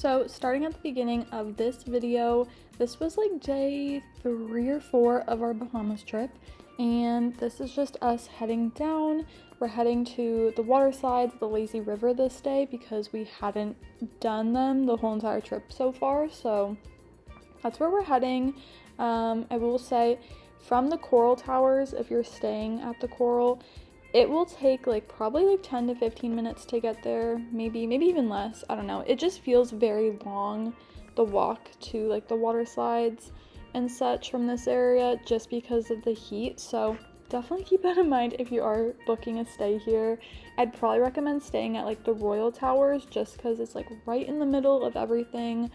So starting at the beginning of this video, this was like day 3 or 4 of our Bahamas trip, and this is just us heading down. We're heading to the water slides, the lazy river this day because we hadn't done them the whole entire trip so far, so that's where we're heading. I will say from the coral towers, if you're staying at the coral, it will take probably 10 to 15 minutes to get there, maybe even less. I don't know. It just feels very long, the walk to the water slides and such from this area, just because of the heat. So definitely keep that in mind if you are booking a stay here. I'd probably recommend staying at the Royal Towers, just because it's right in the middle of everything.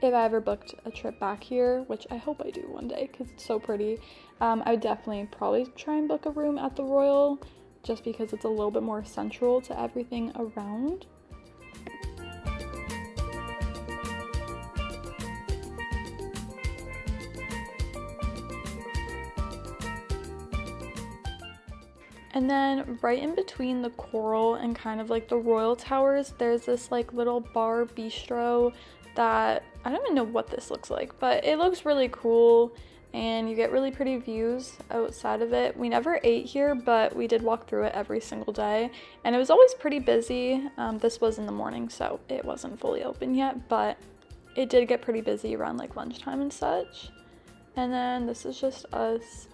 If I ever booked a trip back here, which I hope I do one day because it's so pretty, I would definitely probably try and book a room at the Royal, just because it's a little bit more central to everything around. And then right in between the coral and kind of the Royal Towers, there's this little bar bistro that I don't even know what this looks like, but it looks really cool and you get really pretty views outside of it. We never ate here, but we did walk through it every single day, and it was always pretty busy. This was in the morning, so it wasn't fully open yet, but it did get pretty busy around lunchtime and such. And then this is just us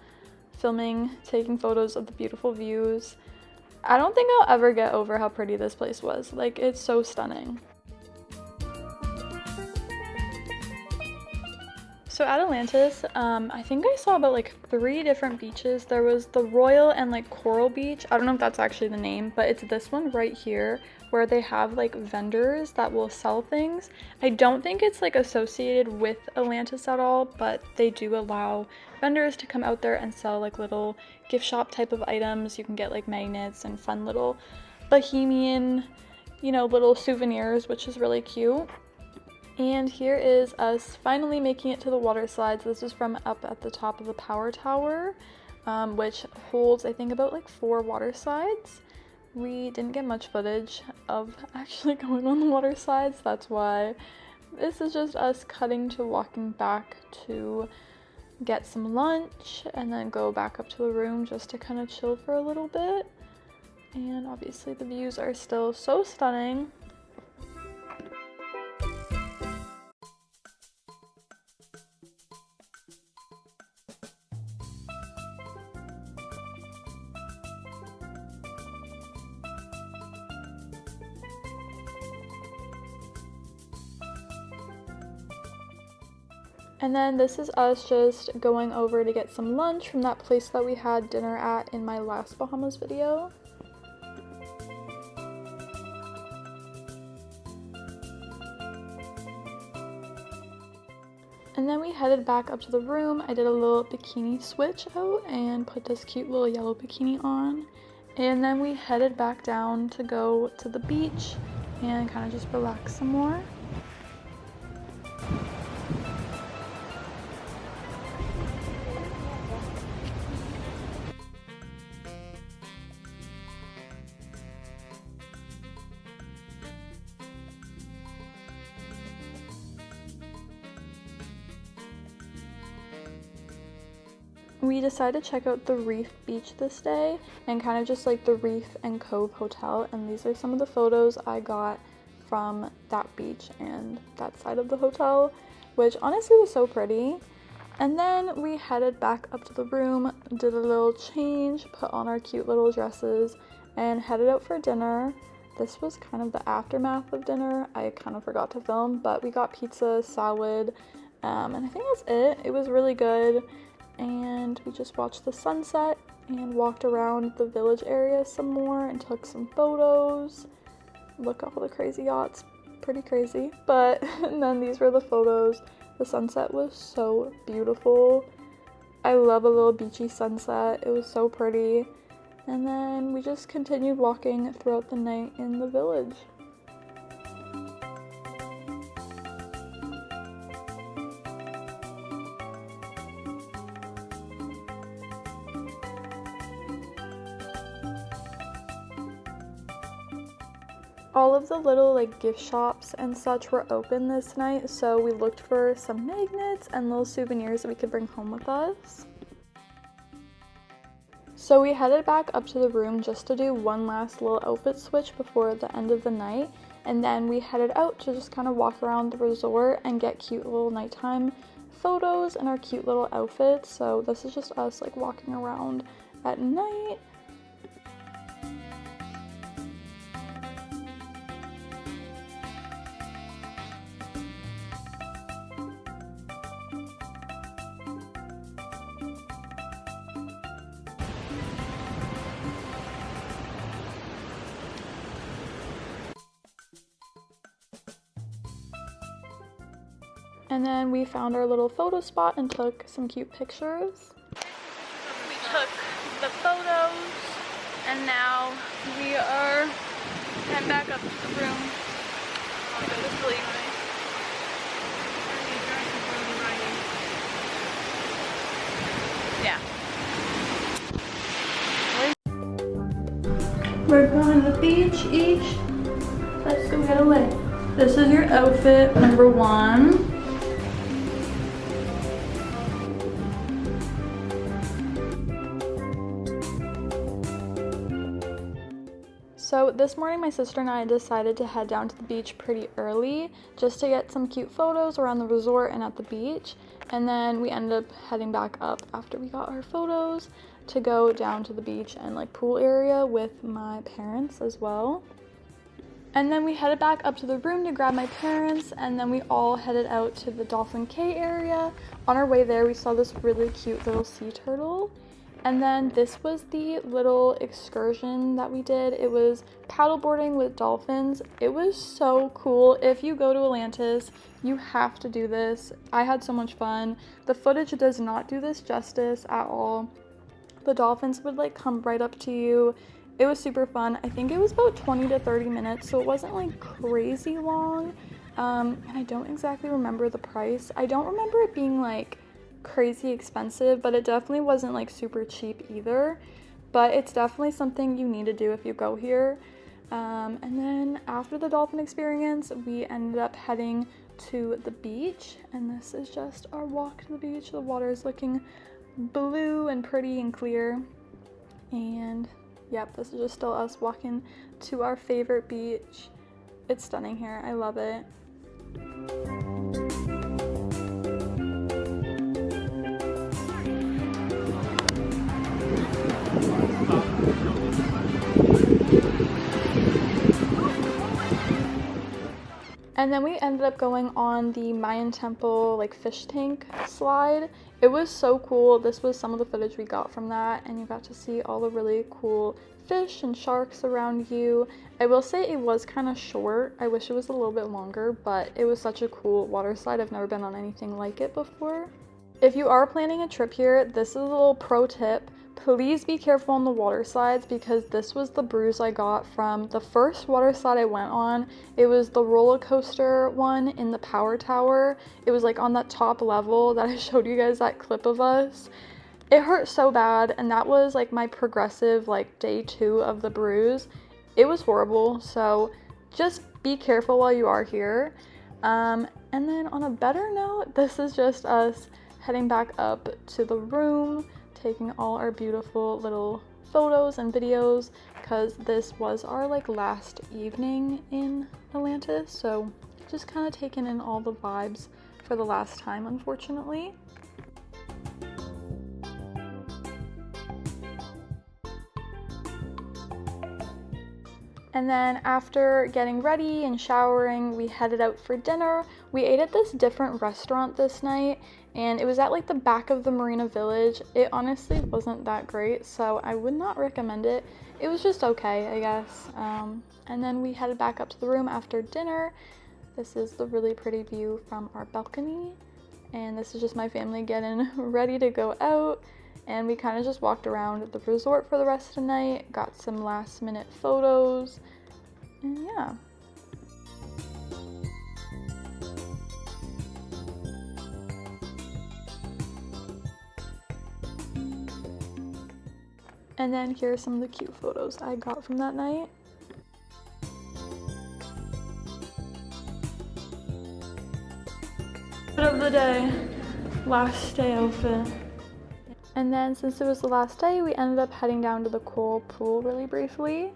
filming, taking photos of the beautiful views. I don't think I'll ever get over how pretty this place was. It's so stunning. So at Atlantis, I think I saw about 3 different beaches. There was the Royal and Coral Beach. I don't know if that's actually the name, but it's this one right here where they have vendors that will sell things. I don't think it's associated with Atlantis at all, but they do allow vendors to come out there and sell little gift shop type of items. You can get magnets and fun little bohemian, little souvenirs, which is really cute. And here is us finally making it to the water slides. This is from up at the top of the power tower, which holds I think about 4 water slides. We didn't get much footage of actually going on the water slides, that's why this is just us cutting to walking back to get some lunch and then go back up to the room just to kind of chill for a little bit. And obviously the views are still so stunning. And then this is us just going over to get some lunch from that place that we had dinner at in my last Bahamas video. And then we headed back up to the room. I did a little bikini switch out and put this cute little yellow bikini on. And then we headed back down to go to the beach and kind of just relax some more. We decided to check out the Reef Beach this day and kind of just the Reef and Cove Hotel, and these are some of the photos I got from that beach and that side of the hotel, which honestly was so pretty. And then we headed back up to the room, did a little change, put on our cute little dresses, and headed out for dinner. This was kind of the aftermath of dinner. I kind of forgot to film, but we got pizza, salad, and I think that's it. It was really good. And we just watched the sunset and walked around the village area some more and took some photos. Look at all the crazy yachts, pretty crazy. But and then these were the photos. The sunset was so beautiful. I love a little beachy sunset. It was so pretty. And then we just continued walking throughout the night in the village. All of the little like gift shops and such were open this night, so we looked for some magnets and little souvenirs that we could bring home with us. So we headed back up to the room just to do one last little outfit switch before the end of the night, and then we headed out to just kind of walk around the resort and get cute little nighttime photos in our cute little outfits. So this is just us like walking around at night. And then we found our little photo spot and took some cute pictures. We took the photos, and now we are heading back up to the room. I'll go to sleep. Yeah. We're going to the beach each. Let's go get away. This is your outfit number 1. So this morning my sister and I decided to head down to the beach pretty early just to get some cute photos around the resort and at the beach, and then we ended up heading back up after we got our photos to go down to the beach and like pool area with my parents as well. And then we headed back up to the room to grab my parents, and then we all headed out to the Dolphin Cay area. On our way there we saw this really cute little sea turtle. And then this was the little excursion that we did. It was paddleboarding with dolphins. It was so cool. If you go to Atlantis, you have to do this. I had so much fun. The footage does not do this justice at all. The dolphins would like come right up to you. It was super fun. I think it was about 20 to 30 minutes, so it wasn't like crazy long. And I don't exactly remember the price. I don't remember it being like crazy expensive, but it definitely wasn't like super cheap either. But it's definitely something you need to do if you go here. And then after the dolphin experience, we ended up heading to the beach, and this is just our walk to the beach. The water is looking blue and pretty and clear, and yep, this is just still us walking to our favorite beach. It's stunning here. I love it. And then we ended up going on the Mayan temple like fish tank slide. It was so cool. This was some of the footage we got from that, and you got to see all the really cool fish and sharks around you. I will say it was kind of short. I wish it was a little bit longer, but it was such a cool water slide. I've never been on anything like it before. If you are planning a trip here, this is a little pro tip. Please be careful on the water slides, because this was the bruise I got from the first water slide I went on. It was the roller coaster one in the power tower. It was like on that top level that I showed you guys that clip of us. It hurt so bad, and that was like my progressive like day 2 of the bruise. It was horrible, so just be careful while you are here. And then on a better note, this is just us heading back up to the room, taking all our beautiful little photos and videos, because this was our like last evening in Atlantis, so just kind of taking in all the vibes for the last time, unfortunately. And then after getting ready and showering, we headed out for dinner. We ate at this different restaurant this night, and it was at like the back of the Marina Village. It honestly wasn't that great, so I would not recommend it. It was just okay, I guess. And then we headed back up to the room after dinner. This is the really pretty view from our balcony, and this is just my family getting ready to go out. And we kind of just walked around the resort for the rest of the night, got some last minute photos, and yeah. And then here are some of the cute photos I got from that night. Of the day, last day outfit. And then since it was the last day, we ended up heading down to the coral pool really briefly.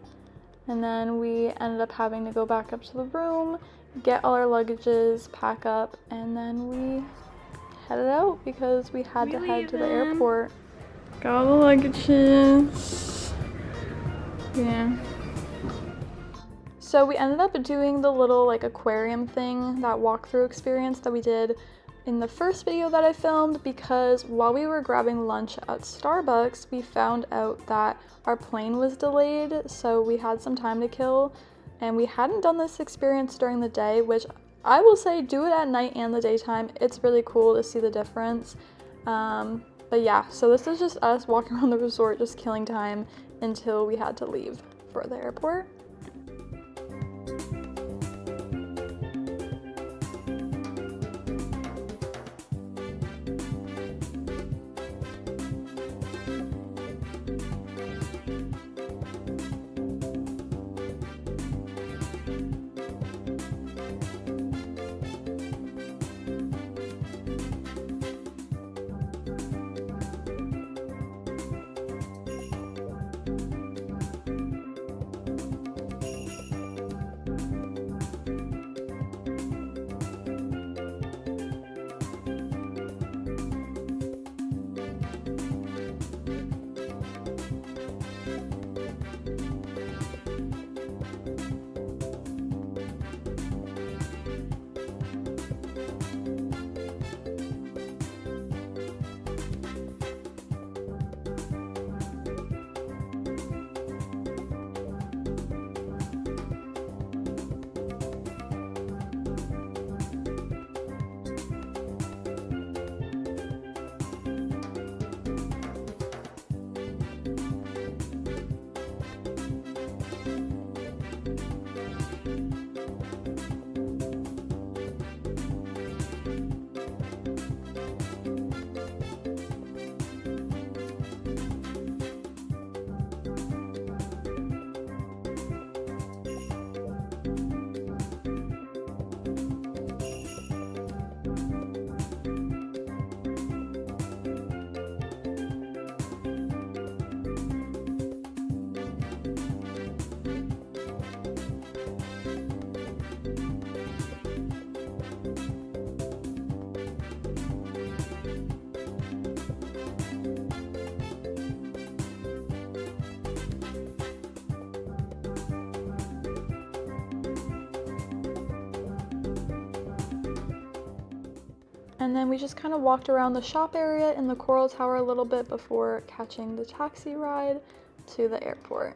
And then we ended up having to go back up to the room, get all our luggages, pack up, and then we headed out because we had to head to the airport. Got all the luggages. Yeah. So we ended up doing the little like aquarium thing, that walkthrough experience that we did in the first video that I filmed, because while we were grabbing lunch at Starbucks, we found out that our plane was delayed, so we had some time to kill, and we hadn't done this experience during the day, which I will say, do it at night and the daytime. It's really cool to see the difference. But yeah, so this is just us walking around the resort, just killing time until we had to leave for the airport. And then we just kind of walked around the shop area in the Coral Tower a little bit before catching the taxi ride to the airport.